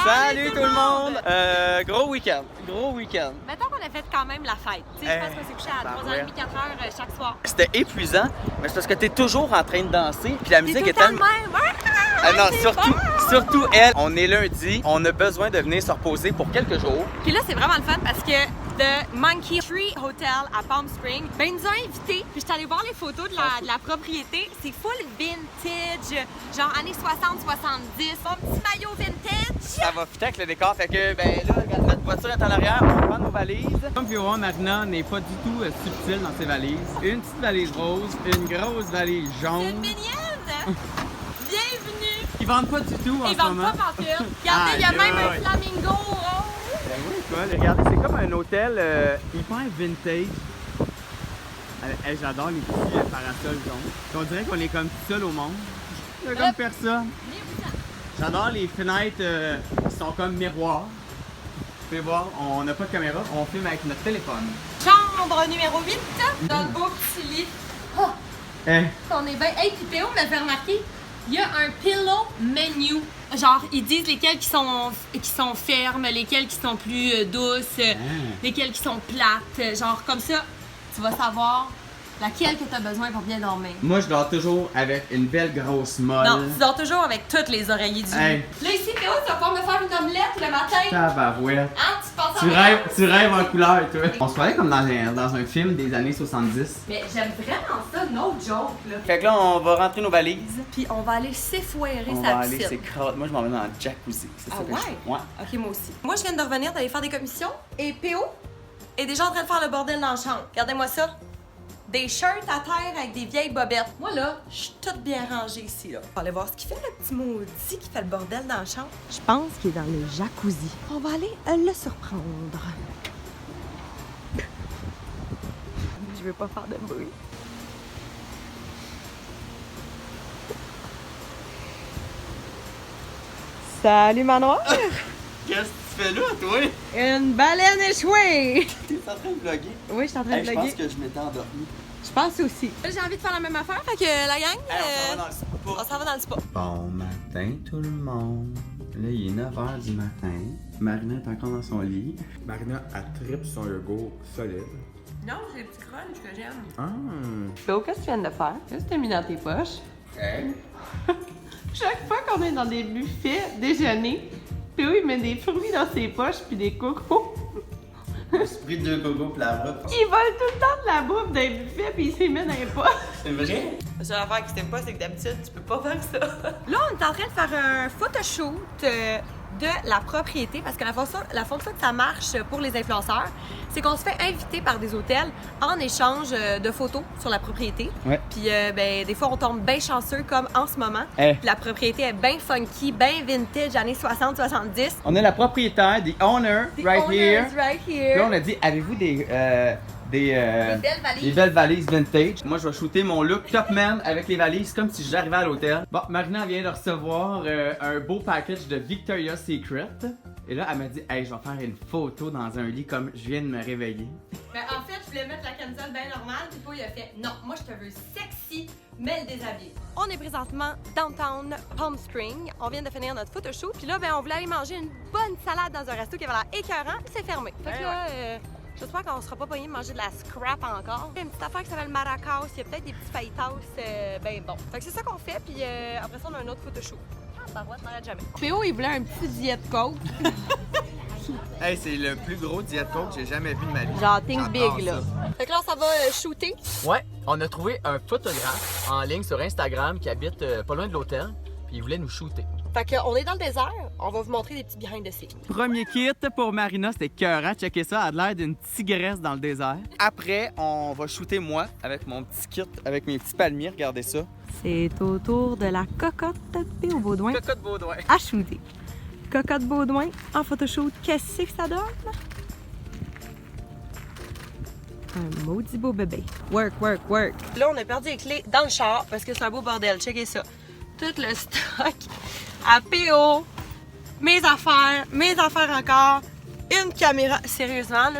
Salut tout le monde! Gros week-end. Gros week-end. Mettons qu'on a fait quand même la fête. Tu sais, je pense qu'on s'est couché à 3h30, 4h chaque soir. C'était épuisant, mais c'est parce que t'es toujours en train de danser, puis la musique est est tellement... Ah non, surtout elle. On est lundi, on a besoin de venir se reposer pour quelques jours. Puis là, c'est vraiment le fun parce que The Monkey Tree Hotel à Palm Springs, ben, ils nous ont invités. Puis je suis allée voir les photos de la propriété. C'est full vintage, genre années 60-70. Mon petit maillot vintage. Ça va fitter avec le décor, fait que, ben là, regarde, notre voiture est en arrière, on va prendre nos valises. Comme vous pouvez voir, Marina n'est pas du tout subtile dans ses valises. Une petite valise rose, une grosse valise C'est une jaune. mignonne. Bienvenue. Ils vendent pas du tout en Ils ce moment. vendent pas pantoute. Regardez, il y a même un flamingo rose. Ben oui, quoi. Regardez, c'est comme un hôtel hyper vintage. Hey, j'adore les petits parasols jaunes. On dirait qu'on est comme tout seul au monde. Il y a comme personne. J'adore les fenêtres qui sont comme miroirs. Vous pouvez voir, on n'a pas de caméra, on filme avec notre téléphone. Chambre numéro 8, dans le beau petit lit. Oh, on est bien. Hey, puis Théo m'a fait remarquer, il y a un pillow menu. Genre, ils disent lesquelles qui sont fermes, lesquelles qui sont plus douces, lesquelles qui sont plates. Genre, comme ça, tu vas savoir laquelle que tu as besoin pour bien dormir. Moi, je dors toujours avec une belle grosse molle. Non, tu dors toujours avec toutes les oreillers du lit. Hey. Là, ici, Théo, tu vas pouvoir me faire une omelette le matin. Tabarouette. Hein, tu penses Tu rêves en couleur, toi. On se croirait comme dans un film des années 70. Mais j'aime vraiment ça, no joke, là. Fait que là, on va rentrer nos valises. Puis on va aller s'effoirer On sa va aller, piscine. c'est crade. Moi, je m'en vais dans le jacuzzi. C'est ça Ah que je fais. Ouais. Ok, moi aussi. Moi, je viens de revenir d'aller faire des commissions et PO est déjà en train de faire le bordel dans la chambre. Regardez-moi ça. Des shirts à terre avec des vieilles bobettes. Moi, là, je suis toute bien rangée ici, là. On va aller voir ce qu'il fait, le petit maudit qui fait le bordel dans la chambre. Je pense qu'il est dans le jacuzzi. On va aller le surprendre. Je veux pas faire de bruit. Salut, Manoir! Qu'est-ce que tu fais là, toi? Une baleine échouée! T'es en train de vlogger? Oui, je suis en train de Je vlogger. pense que je m'étais endormi. Je pense aussi. J'ai envie de faire la même affaire, fait que la gang, Hey, on s'en va dans le spa. on s'en va dans le spa. Bon matin, tout le monde. Là, il est 9h du matin. Marina est encore dans son lit. Marina, elle tripe son yogourt solide. Non, c'est des petits crunchs que j'aime. Ah. Phéo, qu'est-ce que tu viens de faire? Qu'est-ce que tu as mis dans tes poches? Hey. Chaque fois qu'on est dans des buffets déjeuner, Phéo, il met des fruits dans ses poches puis des cocos. Esprit de gogo pour la route. Il vole tout le temps de la bouffe d'un buffet puis il s'y met dans les poches. C'est vrai? La seule affaire qui t'aime pas, c'est que d'habitude, tu peux pas faire ça. Là, on est en train de faire un photoshoot de la propriété parce que la fonction que ça marche pour les influenceurs, c'est qu'on se fait inviter par des hôtels en échange de photos sur la propriété. Ouais. Puis, ben, des fois, on tombe bien chanceux comme en ce moment. Hey. Puis la propriété est bien funky, bien vintage, années 60-70. On est la propriétaire, the owner, The right owner here. is right Puis here. là, on a dit, avez-vous des belles valises. des belles valises vintage. Moi, je vais shooter mon look top man avec les valises comme si j'arrivais à l'hôtel. Bon, Marina vient de recevoir un beau package de Victoria's Secret. Et là, elle m'a dit, hey, je vais faire une photo dans un lit comme je viens de me réveiller. Ben, en fait, je voulais mettre la camisole bien normale, puis il a fait non, moi je te veux sexy, mais le déshabillé. On est présentement downtown Palm Springs. On vient de finir notre photoshoot, puis là, ben, on voulait aller manger une bonne salade dans un resto qui avait l'air écœurant, puis c'est fermé. Fait que là, j'espère qu'on sera pas pogné de manger de la scrap encore. Il y a une petite affaire qui s'appelle Maracas, il y a peut-être des petits fajitas, ben bon. Fait que c'est ça qu'on fait, puis après ça, on a un autre photoshoot. Ah, barouette, n'arrête jamais. Théo, il voulait un petit diet coke. Hey, c'est le plus gros diet coke que j'ai jamais vu de ma vie. Genre think J'adore big, là. ça. Fait que là, ça va shooter. Ouais, on a trouvé un photographe en ligne sur Instagram qui habite pas loin de l'hôtel, puis il voulait nous shooter. Fait qu'on est dans le désert, on va vous montrer des petits behind the scenes. Premier kit pour Marina, c'était écœurant. Checkez ça, elle a l'air d'une tigresse dans le désert. Après, on va shooter moi avec mon petit kit, avec mes petits palmiers. Regardez ça. C'est au tour de la cocotte Théo Baudouin Cocotte Baudouin. à shooter. Cocotte Baudouin en photoshoot, qu'est-ce que ça donne? Un maudit beau bébé. Work, work, work. Là, on a perdu les clés dans le char parce que c'est un beau bordel. Checkez ça. Tout le stock à PO. Mes affaires encore. Une caméra. Sérieusement, là.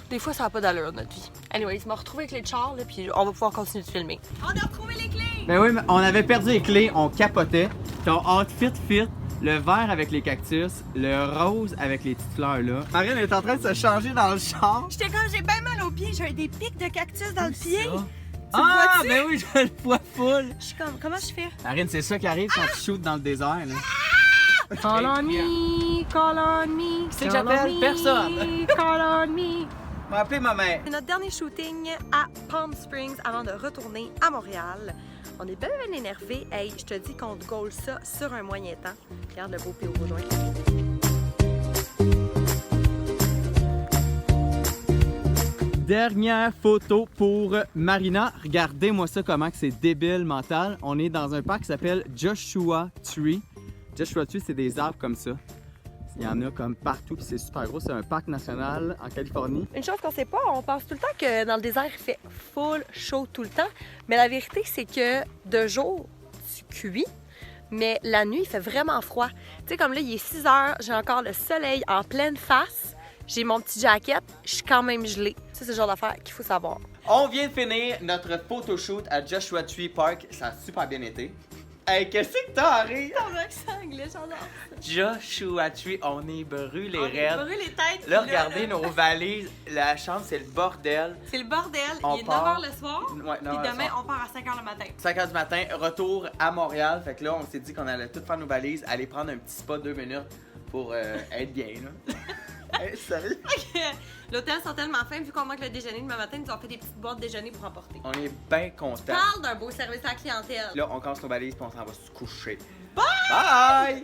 Des fois, ça n'a pas d'allure, notre vie. Anyways, il m'a retrouvé les clés de char, là, puis on va pouvoir continuer de filmer. On a retrouvé les clés! Ben oui, mais on avait perdu les clés, on capotait. Ton outfit fit. le vert avec les cactus, le rose avec les petites fleurs là. Marine est en train de se changer dans le char. J'étais comme, j'ai bien mal aux pieds, j'ai des pics de cactus dans le pied. Ah, ben oui, je le vois full. Je suis comme, comment je fais? Marine, c'est ça qui arrive quand tu shootes dans le désert. Là. Call on me, call on me. Qui c'est que j'appelle? Personne. Call on me. On va appeler ma mère. C'est notre dernier shooting à Palm Springs avant de retourner à Montréal. On est bien énervés. Hey, je te dis qu'on te goal ça sur un moyen temps. Regarde le beau P.O. Baudouin. Dernière photo pour Marina. Regardez-moi ça, comment que c'est débile mental. On est dans un parc qui s'appelle Joshua Tree. Joshua Tree, c'est des arbres comme ça. Il y en a comme partout, puis c'est super gros. C'est un parc national en Californie. Une chose qu'on sait pas, on pense tout le temps que dans le désert, il fait full chaud tout le temps. Mais la vérité, c'est que de jour, tu cuis, mais la nuit, il fait vraiment froid. Tu sais, comme là, il est 6 heures, j'ai encore le soleil en pleine face, j'ai mon petit jacket, je suis quand même gelée. Ça, c'est le genre d'affaire qu'il faut savoir. On vient de finir notre photoshoot à Joshua Tree Park. Ça a super bien été. Hey, qu'est-ce que t'as à rire? Ton accent anglais, j'adore. Joshua Tree, on est brûlés On est raides. brûlé les têtes. Là, regardez nos valises. La chambre, c'est le bordel. C'est le bordel. On Il est part. 9h le soir. Ouais, Puis 9 heures le demain, soir. on part à 5h le matin. 5h du matin, retour à Montréal. Fait que là, on s'est dit qu'on allait tout faire nos valises, aller prendre un petit spa 2 minutes pour être bien, là. Hey, sérieux? L'hôtel sont tellement fins, vu qu'on manque le déjeuner demain matin, ils nous ont fait des petites boîtes déjeuner pour emporter. On est bien contents. Parle d'un beau service à la clientèle. Là, on casse nos valises puis on s'en va se coucher. Bye! Bye!